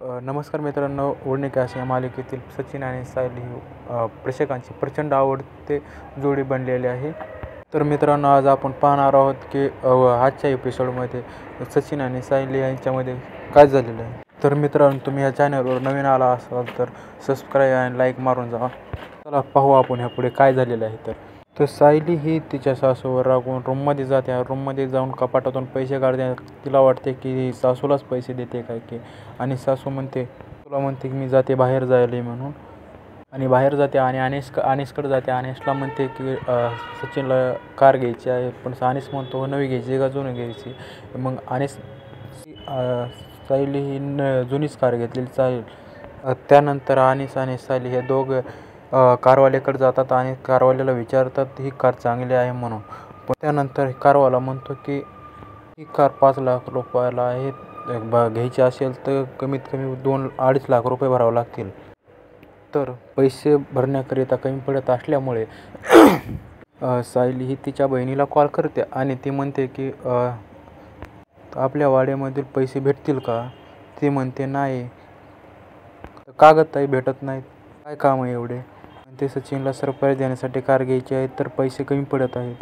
नमस्कार मित्रांनो, ओढणी कॅश या मालिकेतील सचिन आणि साहिल ही प्रेक्षकांची प्रचंड आवडते जोडी बनलेली आहे. तर मित्रांनो, आज आपण पाहणार आहोत की आजच्या एपिसोडमध्ये सचिन आणि साहिल यांच्यामध्ये काय झालेलं आहे. तर मित्रांनो, तुम्ही या चॅनलवर नवीन आला असाल तर सबस्क्राईब आणि लाईक मारून जा. चला पाहू आपण ह्यापुढे काय झालेलं आहे. तर सायली ही तिच्या सासूवर रागून रूममध्ये जाते. रूममध्ये जाऊन कपाटातून पैसे काढते. तिला वाटते की सासूलाच पैसे देते काय की, आणि सासू म्हणते तुला म्हणते की मी जाते बाहेर जायला म्हणून, आणि बाहेर जाते आणि अनिसकडे जाते. अनिसला म्हणते की सचिनला कार घ्यायची आहे, पण अनिस म्हणतो नवी घ्यायची का जुनी घ्यायची. मग अनिस सायली ही जुनीच कार घेतलेली चालेल. त्यानंतर अनिस आणि सायली हे दोघं कारवाल्याकडे जातात आणि कारवाल्याला विचारतात ही कार चांगली आहे म्हणून. पण त्यानंतर कारवाला म्हणतो की ही कार 5 लाख रुपयाला आहे, घ्यायची असेल तर कमीत कमी 2-2.5 लाख रुपये भरावे लागतील. तर पैसे भरण्याकरिता कमी पडत असल्यामुळे सायली ही तिच्या बहिणीला कॉल करते आणि ती म्हणते की आपल्या वाड्यामधील पैसे भेटतील का. ती म्हणते नाही, कागदही भेटत नाहीत, काय काम आहे एवढे. ते सचिनला सरप्राईज देण्यासाठी कार घ्यायची आहे तर पैसे कमी पडत आहेत.